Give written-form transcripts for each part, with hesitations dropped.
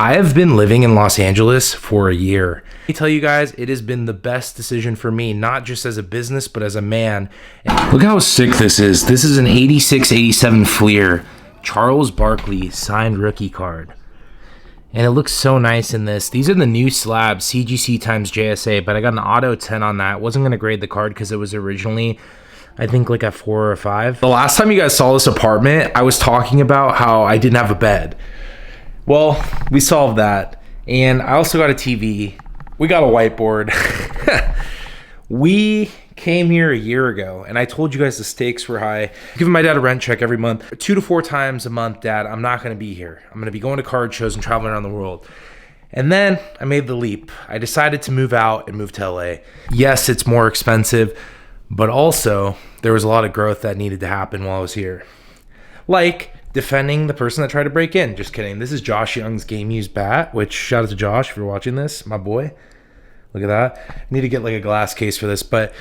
I have been living in Los Angeles for a year. Let me tell you guys, it has been the best decision for me, not just as a business, but as a man. And look how sick this is. This is an 86-87 Fleer Charles Barkley signed rookie card. And it looks so nice in this. These are the new slabs, CGC times JSA, but I got an auto 10 on that. Wasn't going to grade the card because it was originally, I think, like a 4 or a 5. The last time you guys saw this apartment, I was talking about how I didn't have a bed. Well, we solved that. And I also got a TV. We got a whiteboard. We came here a year ago, and I told you guys the stakes were high. I'm giving my dad a rent check every month. 2 to 4 times a month, Dad, I'm not going to be here. I'm going to be going to card shows and traveling around the world. And then I made the leap. I decided to move out and move to LA. Yes, it's more expensive, but also there was a lot of growth that needed to happen while I was here. Like defending the person that tried to break in. Just kidding. This is Josh Young's game used bat, which shout out to Josh if you're watching this, my boy. Look at that. I need to get like a glass case for this, but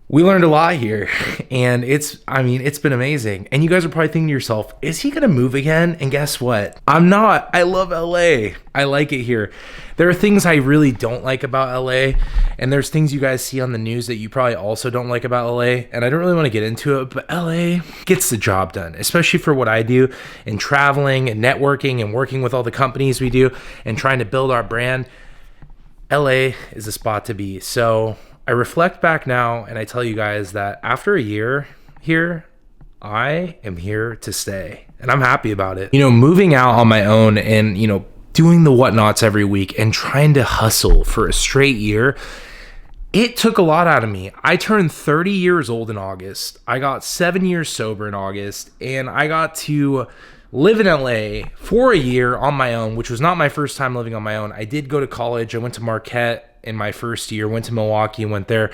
we learned a lot here, and it's been amazing. And you guys are probably thinking to yourself, is he going to move again? And guess what? I'm not. I love LA. I like it here. There are things I really don't like about LA, and there's things you guys see on the news that you probably also don't like about LA, and I don't really want to get into it, but LA gets the job done, especially for what I do in traveling and networking and working with all the companies we do and trying to build our brand. LA is a spot to be. So I reflect back now and I tell you guys that after a year here, I am here to stay and I'm happy about it. You know, moving out on my own and, you know, doing the whatnots every week and trying to hustle for a straight year, it took a lot out of me. I turned 30 years old in August. I got 7 years sober in August, and I got to live in LA for a year on my own, which was not my first time living on my own. I did go to college. I went to Marquette in my first year, went to Milwaukee and went there,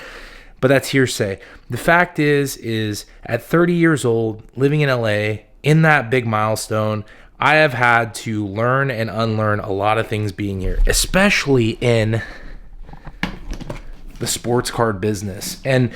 but that's hearsay. The fact is at 30 years old, living in LA, in that big milestone, I have had to learn and unlearn a lot of things being here, especially in the sports card business. And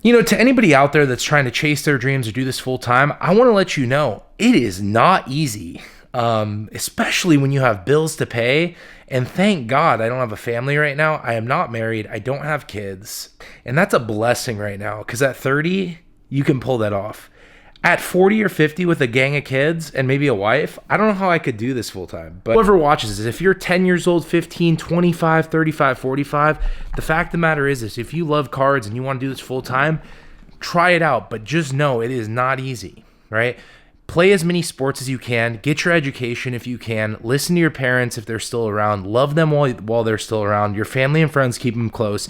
you know, to anybody out there that's trying to chase their dreams or do this full time, I want to let you know it is not easy, especially when you have bills to pay. And thank God I don't have a family right now. I am not married. I don't have kids. And that's a blessing right now, because at 30, you can pull that off. At 40 or 50 with a gang of kids and maybe a wife, I don't know how I could do this full time. But whoever watches this, if you're 10 years old, 15, 25, 35, 45, the fact of the matter is this: if you love cards and you want to do this full time, try it out. But just know it is not easy, right? Play as many sports as you can. Get your education if you can. Listen to your parents if they're still around. Love them while they're still around. Your family and friends, keep them close.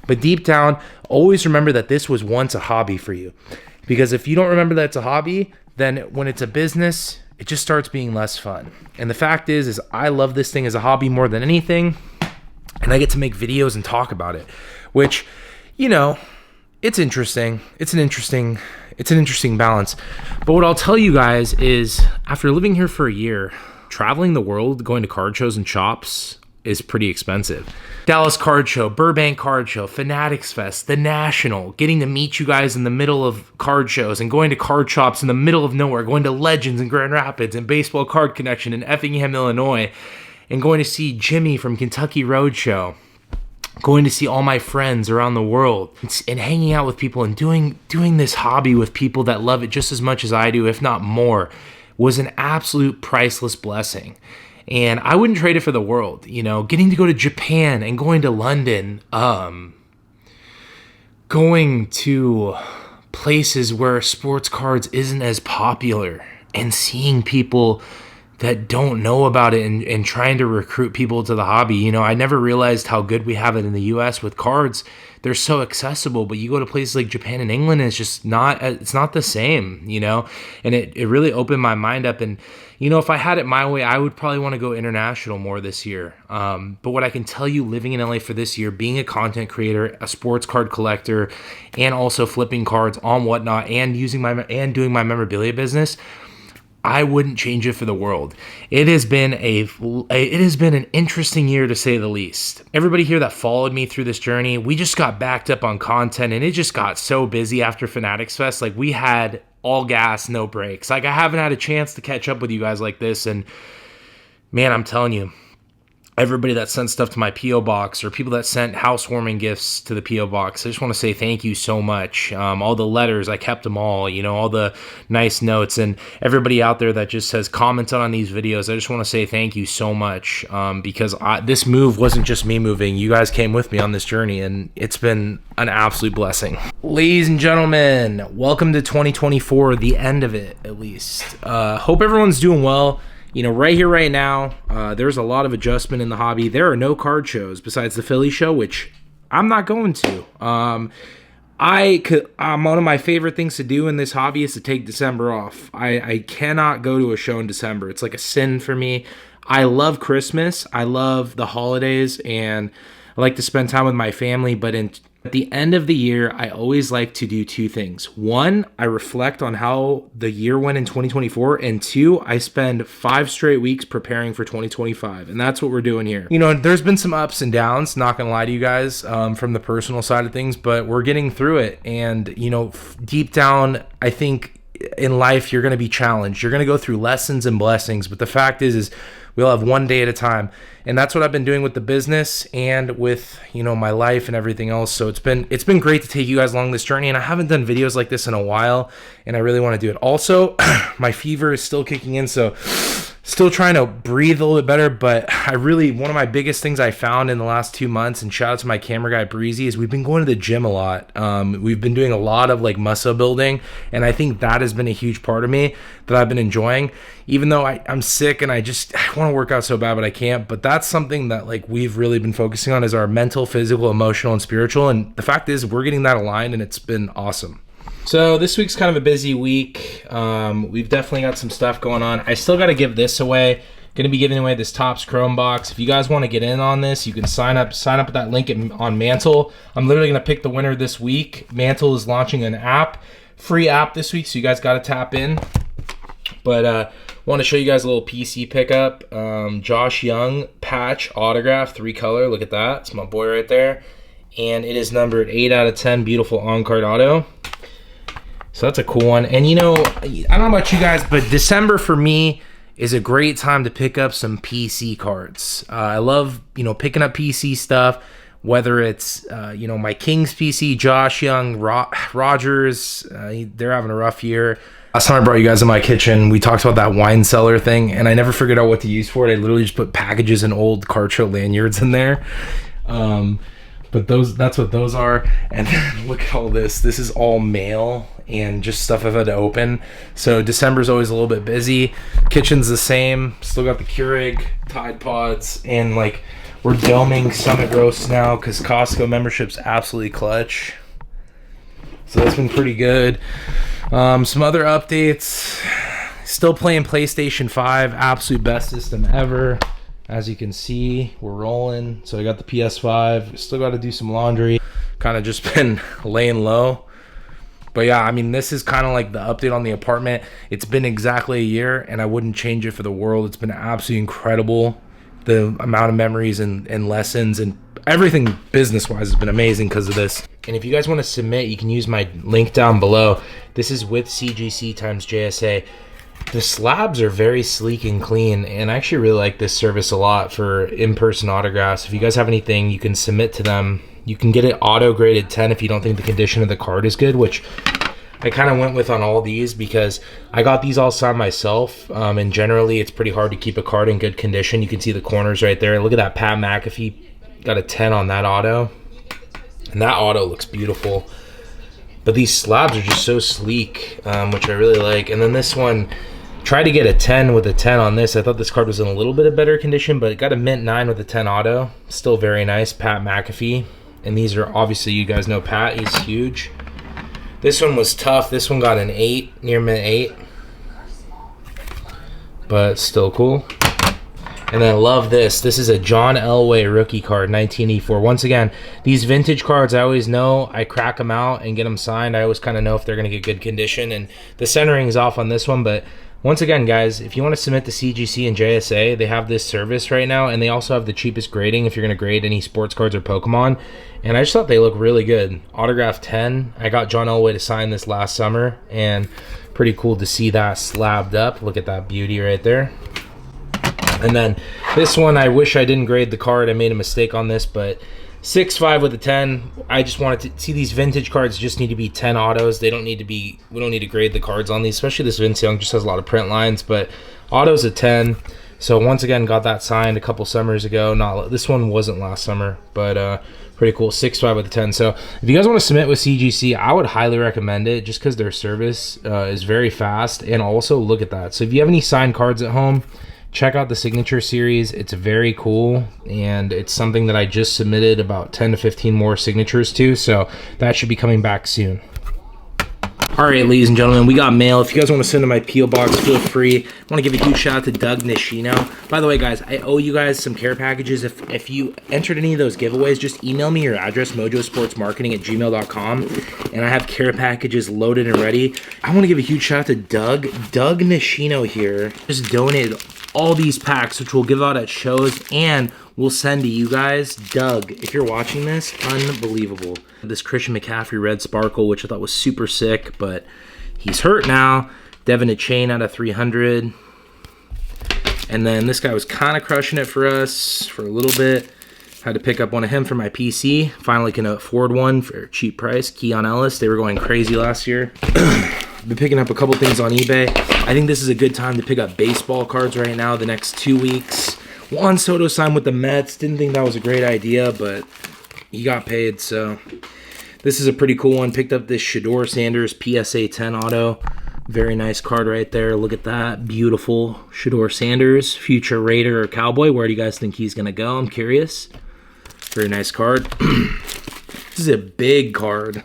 But deep down, always remember that this was once a hobby for you. Because if you don't remember that it's a hobby, then when it's a business, it just starts being less fun. And the fact is I love this thing as a hobby more than anything. And I get to make videos and talk about it, which, you know, it's interesting. It's an interesting balance. But what I'll tell you guys is, after living here for a year, traveling the world, going to card shows and shops is pretty expensive. Dallas Card Show, Burbank Card Show, Fanatics Fest, The National, getting to meet you guys in the middle of card shows and going to card shops in the middle of nowhere, going to Legends in Grand Rapids and Baseball Card Connection in Effingham, Illinois, and going to see Jimmy from Kentucky Roadshow, going to see all my friends around the world and hanging out with people and doing this hobby with people that love it just as much as I do, if not more, was an absolute priceless blessing. And I wouldn't trade it for the world. You know, getting to go to Japan and going to London, going to places where sports cards isn't as popular, and seeing people that don't know about it and trying to recruit people to the hobby. You know, I never realized how good we have it in the US with cards. They're so accessible, but you go to places like Japan and England, and it's just not the same, you know? And it really opened my mind up. And, you know, if I had it my way, I would probably want to go international more this year. But what I can tell you, living in LA for this year, being a content creator, a sports card collector, and also flipping cards on Whatnot and doing my memorabilia business, I wouldn't change it for the world. It has been an interesting year, to say the least. Everybody here that followed me through this journey, we just got backed up on content, and it just got so busy after Fanatics Fest. Like, we had all gas, no brakes. Like, I haven't had a chance to catch up with you guys like this, and Man, I'm telling you, everybody that sent stuff to my P.O. box, or people that sent housewarming gifts to the P.O. box, I just want to say thank you so much. All the letters, I kept them all, you know, all the nice notes, and everybody out there that just has commented on these videos, I just want to say thank you so much, because this move wasn't just me moving. You guys came with me on this journey, and it's been an absolute blessing. Ladies and gentlemen, welcome to 2024, the end of it, at least. Hope everyone's doing well. You know, right here, right now, there's a lot of adjustment in the hobby. There are no card shows besides the Philly show, which I'm not going to. One of my favorite things to do in this hobby is to take December off. I cannot go to a show in December. It's like a sin for me. I love Christmas. I love the holidays, and I like to spend time with my family, but at the end of the year, I always like to do two things. One, I reflect on how the year went in 2024, and two, I spend 5 straight weeks preparing for 2025, and that's what we're doing here. You know, there's been some ups and downs, not gonna lie to you guys, from the personal side of things, but we're getting through it, and, you know, deep down, I think in life, you're gonna be challenged. You're gonna go through lessons and blessings, but the fact is we'll have one day at a time. And that's what I've been doing with the business and with, you know, my life and everything else. So it's been great to take you guys along this journey. And I haven't done videos like this in a while, and I really want to do it. Also, my fever is still kicking in, so still trying to breathe a little bit better. But one of my biggest things I found in the last 2 months, and shout out to my camera guy Breezy, is we've been going to the gym a lot. We've been doing a lot of like muscle building, and I think that has been a huge part of me that I've been enjoying. Even though I'm sick and I want to work out so bad, but I can't. But that's something that like we've really been focusing on, is our mental, physical, emotional, and spiritual. And the fact is we're getting that aligned, and it's been awesome. So this week's kind of a busy week. We've definitely got some stuff going on. I still got to give this away. Going to be giving away this Topps Chrome box. If you guys want to get in on this, you can sign up at that link on Mantle. I'm literally going to pick the winner this week. Mantle is launching an app, free app this week, so you guys got to tap in. But want to show you guys a little PC pickup. Josh Young patch autograph, 3-color. Look at that. It's my boy right there. And it is numbered 8 out of 10. Beautiful on-card auto. So that's a cool one. And you know, I don't know about you guys, but December for me is a great time to pick up some PC cards. I love, you know, picking up PC stuff, whether it's, you know, my Kings PC, Josh Young, Rogers, they're having a rough year. Last time I brought you guys in my kitchen, we talked about that wine cellar thing, and I never figured out what to use for it. I literally just put packages and old card show lanyards in there. But that's what those are. And look at all this. This is all mail and just stuff I've had to open. So December's always a little bit busy. Kitchen's the same. Still got the Keurig, Tide Pods, and like we're doming Summit Roast now because Costco membership's absolutely clutch. So that's been pretty good. Some other updates. Still playing PlayStation 5, absolute best system ever. As you can see, we're rolling. So I got the PS5. Still got to do some laundry. Kind of just been laying low. But yeah, I mean, this is kind of like the update on the apartment. It's been exactly a year, and I wouldn't change it for the world. It's been absolutely incredible. The amount of memories and lessons and everything business-wise has been amazing because of this. And if you guys want to submit, you can use my link down below. This is with CGC times JSA. The slabs are very sleek and clean, and I actually really like this service a lot for in-person autographs. If you guys have anything, you can submit to them. You can get it auto-graded 10 if you don't think the condition of the card is good, which I kind of went with on all these because I got these all signed myself, and generally it's pretty hard to keep a card in good condition. You can see the corners right there. Look at that Pat McAfee. Got a 10 on that auto, and that auto looks beautiful. But these slabs are just so sleek, which I really like. And then this one, tried to get a 10 with a 10 on this. I thought this card was in a little bit of better condition, but it got a mint 9 with a 10 auto. Still very nice, Pat McAfee. And these are, obviously, you guys know Pat. He's huge. This one was tough. This one got an 8, near mint 8. But still cool. And then I love this. This is a John Elway rookie card, 1984. Once again, these vintage cards, I always know. I crack them out and get them signed. I always kind of know if they're going to get good condition. And the centering is off on this one. But once again, guys, if you want to submit to CGC and JSA, they have this service right now. And they also have the cheapest grading if you're going to grade any sports cards or Pokemon. And I just thought they look really good. Autograph 10. I got John Elway to sign this last summer. And pretty cool to see that slabbed up. Look at that beauty right there. And then this one, I wish I didn't grade the card. I made a mistake on this, but 6.5 with a 10. I just wanted to see these vintage cards just need to be 10 autos. They don't need to be, we don't need to grade the cards on these, especially this Vince Young just has a lot of print lines, but auto's a 10. So once again, got that signed a couple summers ago. Not this one wasn't last summer, but pretty cool. 6.5 with a 10. So if you guys want to submit with CGC, I would highly recommend it just because their service is very fast. And also look at that. So if you have any signed cards at home, check out the signature series. It's very cool, and it's something that I just submitted about 10 to 15 more signatures to, so that should be coming back soon. All right, ladies and gentlemen, we got mail. If you guys want to send to my P.O. box, feel free. I want to give a huge shout out to Doug Nishino. By the way, guys, I owe you guys some care packages. If you entered any of those giveaways, just email me your address, mojosportsmarketing@gmail.com, and I have care packages loaded and ready. I want to give a huge shout out to Doug Nishino here. Just donated all these packs, which we'll give out at shows, and we'll send to you guys. Doug, if you're watching this, unbelievable. This Christian McCaffrey red sparkle, which I thought was super sick, but he's hurt now. Devin a chain out of 300. And then this guy was kind of crushing it for us for a little bit. Had to pick up one of him for my PC. Finally can afford one for a cheap price. Keon Ellis, they were going crazy last year. Been picking up a couple things on eBay. I think this is a good time to pick up baseball cards right now, the next 2 weeks. Juan Soto signed with the Mets. Didn't think that was a great idea, but he got paid, so this is a pretty cool one. Picked up this Shedeur Sanders PSA 10 auto. Very nice card right there. Look at that. Beautiful Shedeur Sanders, future Raider or Cowboy. Where do you guys think he's going to go? I'm curious. Very nice card. This is a big card.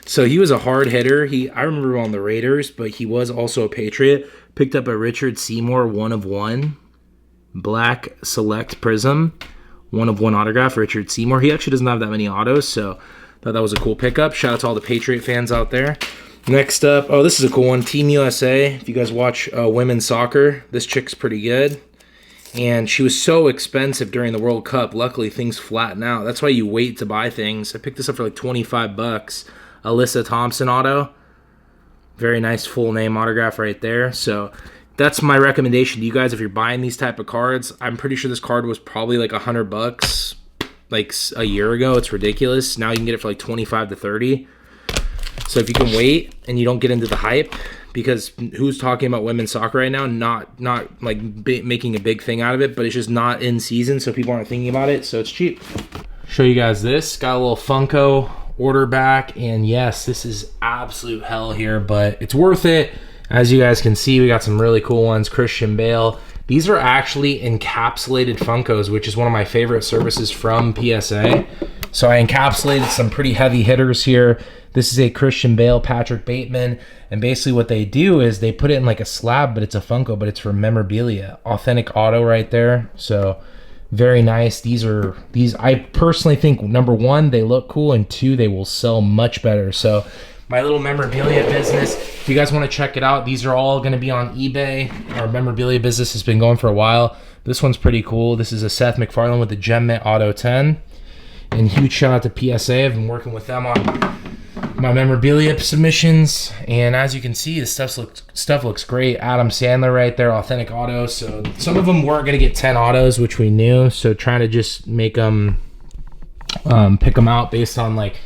So he was a hard hitter. I remember on the Raiders, but he was also a Patriot. Picked up a Richard Seymour 1/1 Black Select Prism. 1/1 autograph, Richard Seymour. He actually doesn't have that many autos, so thought that was a cool pickup. Shout out to all the Patriot fans out there. Next up, oh, this is a cool one. Team USA. If you guys watch women's soccer, this chick's pretty good. And she was so expensive during the World Cup. Luckily, things flatten out. That's why you wait to buy things. I picked this up for like 25 bucks. Alyssa Thompson auto. Very nice full name autograph right there. So that's my recommendation to you guys if you're buying these type of cards. I'm pretty sure this card was probably like 100 bucks like a year ago. It's ridiculous. Now you can get it for like 25 to 30. So if you can wait and you don't get into the hype, because who's talking about women's soccer right now? Not like making a big thing out of it, but it's just not in season, so people aren't thinking about it, so it's cheap. Show you guys this. Got a little Funko order back, and yes, this is absolute hell here, but it's worth it. As you guys can see, we got some really cool ones. Christian Bale. These are actually encapsulated Funkos, which is one of my favorite services from PSA. So I encapsulated some pretty heavy hitters here. This is a Christian Bale, Patrick Bateman, and basically what they do is they put it in like a slab, but it's a Funko, but it's for memorabilia. Authentic auto right there. So very nice. These I personally think, number one, they look cool, and two, they will sell much better. So my little memorabilia business, if you guys want to check it out, these are all going to be on eBay. Our memorabilia business has been going for a while. This one's pretty cool. This is a Seth MacFarlane with the Gem Mint Auto 10. And huge shout out to PSA. I've been working with them on my memorabilia submissions, and as you can see, the stuff looks great. Adam Sandler right there, authentic auto. So some of them weren't going to get 10 autos, which we knew, so trying to just make them pick them out based on, like,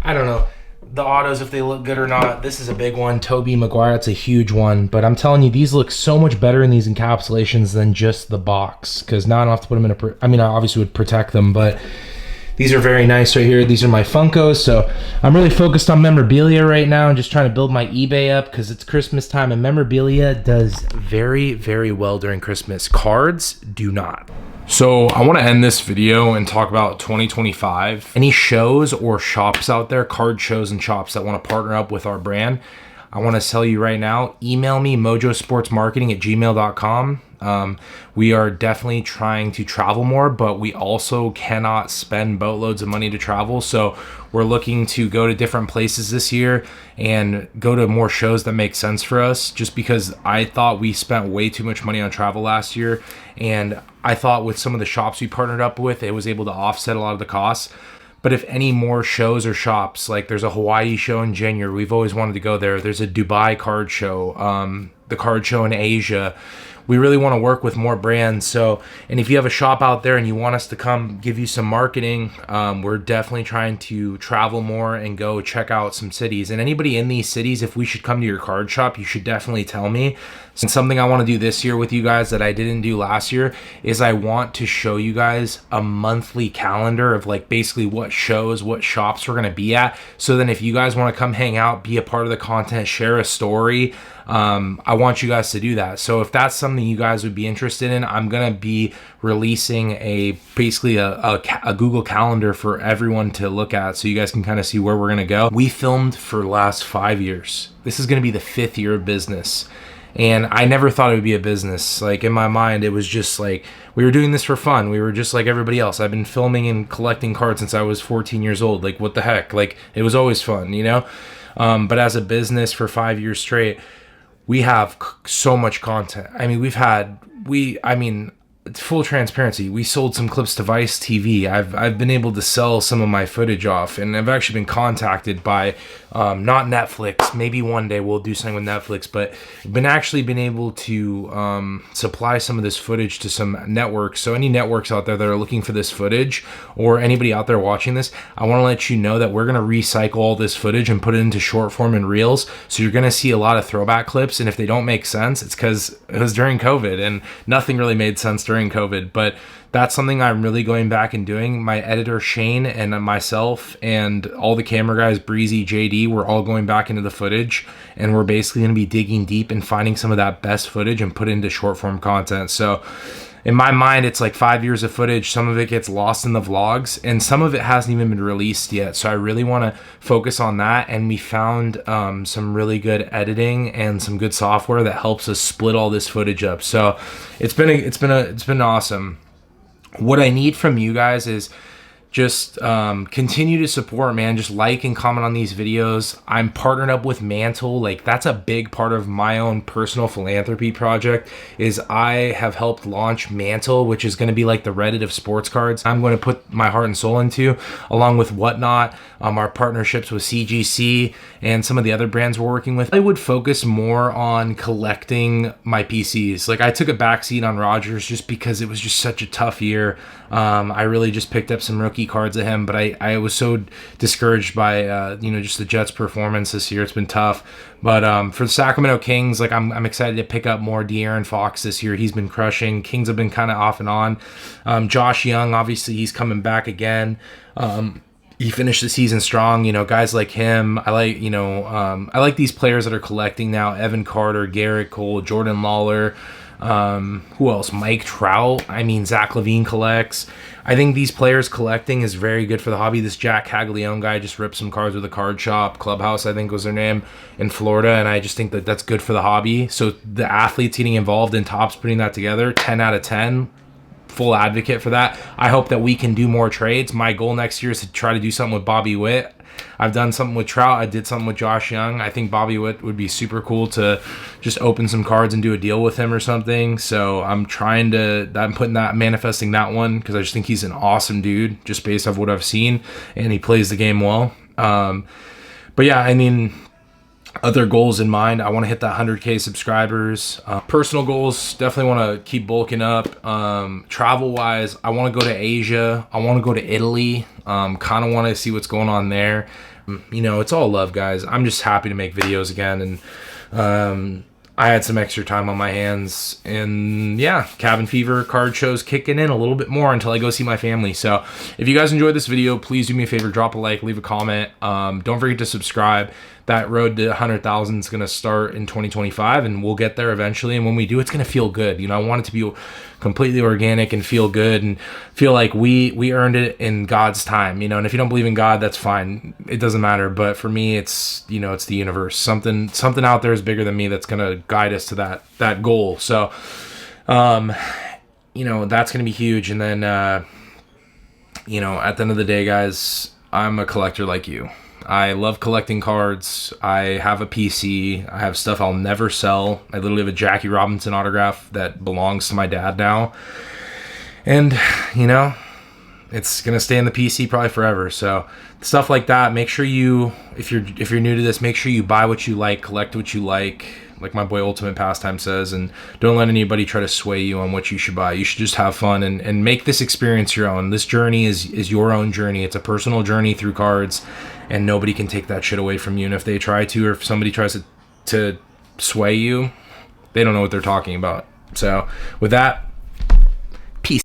I don't know, the autos, if they look good or not. This is a big one. Tobey Maguire, it's a huge one, but I'm telling you, these look so much better in these encapsulations than just the box, because now I don't have to put them in a, I mean, I obviously would protect them, but these are very nice right here. These are my Funkos, so I'm really focused on memorabilia right now and just trying to build my eBay up because it's Christmas time, and memorabilia does very, very well during Christmas. Cards do not. So I want to end this video and talk about 2025. Any shows or shops out there, card shows and shops that want to partner up with our brand, I want to tell you right now, email me, mojosportsmarketing@gmail.com. We are definitely trying to travel more, but we also cannot spend boatloads of money to travel. So we're looking to go to different places this year and go to more shows that make sense for us, just because I thought we spent way too much money on travel last year. And I thought with some of the shops we partnered up with, it was able to offset a lot of the costs. But if any more shows or shops, like there's a Hawaii show in January, we've always wanted to go there. There's a Dubai card show, the card show in Asia. we really want to work with more brands. So, and if you have a shop out there and you want us to come give you some marketing, we're definitely trying to travel more and go check out some cities. And anybody in these cities, if we should come to your card shop, you should definitely tell me. And something I want to do this year with you guys that I didn't do last year is I want to show you guys a monthly calendar of like basically what shows, what shops we're going to be at. So then if you guys want to come hang out, be a part of the content, share a story, I want you guys to do that. So if that's something you guys would be interested in, I'm going to be releasing basically a Google Calendar for everyone to look at so you guys can kind of see where we're going to go. We filmed for the last 5 years. This is going to be the 5th year of business. And I never thought it would be a business. Like in my mind, it was just like, we were doing this for fun. We were just like everybody else. I've been filming and collecting cards since I was 14 years old. Like what the heck? Like it was always fun, you know? But as a business for 5 years straight, we have so much content. I mean, full transparency, we sold some clips to Vice TV. I've been able to sell some of my footage off, and I've actually been contacted by not Netflix. Maybe one day we'll do something with Netflix, but been able to supply some of this footage to some networks. So any networks out there that are looking for this footage, or anybody out there watching this, I want to let you know that we're going to recycle all this footage and put it into short form and reels. So you're going to see a lot of throwback clips, and if they don't make sense, it's because it was during COVID and nothing really made sense during COVID. But that's something I'm really going back and doing. My editor Shane and myself and all the camera guys, Breezy, JD, we're all going back into the footage, and we're basically going to be digging deep and finding some of that best footage and put it into short form content. So in my mind, it's like 5 years of footage. Some of it gets lost in the vlogs, and some of it hasn't even been released yet. So I really want to focus on that. And we found some really good editing and some good software that helps us split all this footage up. So it's been awesome. What I need from you guys is just continue to support, man. Just like and comment on these videos. I'm partnered up with Mantle. Like that's a big part of my own personal philanthropy project, is I have helped launch Mantle, which is going to be like the Reddit of sports cards. I'm going to put my heart and soul into, along with Whatnot, our partnerships with CGC and some of the other brands we're working with. I would focus more on collecting my PCs. Like I took a backseat on Rodgers just because it was just such a tough year. I really just picked up some rookie cards of him, but I was so discouraged by just the Jets' performance this year. It's been tough. But for the Sacramento Kings, like I'm excited to pick up more De'Aaron Fox this year. He's been crushing. Kings have been kind of off and on. Josh Young, obviously he's coming back again. He finished the season strong. You know, guys like him. I like these players that are collecting now. Evan Carter, Garrett Cole, Jordan Lawler. Who else? Mike Trout. I mean, Zach LaVine collects. I think these players collecting is very good for the hobby. This Jack Caglione guy just ripped some cards with a card shop. Clubhouse, I think was their name, in Florida. And I just think that that's good for the hobby. So the athletes getting involved in Topps putting that together, 10 out of 10. Full advocate for that. I hope that we can do more trades. My goal next year is to try to do something with Bobby Witt. I've done something with Trout. I did something with Josh Young. I think Bobby Witt would be super cool to just open some cards and do a deal with him or something. So I'm manifesting that one because I just think he's an awesome dude just based off what I've seen, and he plays the game well. But yeah, I mean, other goals in mind, I want to hit that 100K subscribers. Personal goals, definitely want to keep bulking up. Travel wise, I want to go to Asia. I want to go to Italy. Kind of want to see what's going on there. It's all love, guys. I'm just happy to make videos again, and I had some extra time on my hands, and yeah, cabin fever, card shows kicking in a little bit more until I go see my family. So if you guys enjoyed this video, please do me a favor, drop a like, leave a comment. Don't forget to subscribe. That road to 100,000 is going to start in 2025, and we'll get there eventually. And when we do, it's going to feel good. I want it to be completely organic and feel good and feel like we earned it in God's time. And if you don't believe in God, that's fine. It doesn't matter. But for me, it's it's the universe. Something out there is bigger than me that's going to guide us to that goal. So, that's going to be huge. And then, at the end of the day, guys, I'm a collector like you. I love collecting cards. I have a PC. I have stuff I'll never sell. I literally have a Jackie Robinson autograph that belongs to my dad now. And, it's going to stay in the PC probably forever. So stuff like that, make sure you, if you're new to this, make sure you buy what you like, collect what you like. like my boy Ultimate Pastime says, and don't let anybody try to sway you on what you should buy. You should just have fun and make this experience your own. This journey is your own journey. It's a personal journey through cards, and nobody can take that shit away from you. And if they try to, or if somebody tries to sway you, they don't know what they're talking about. So with that,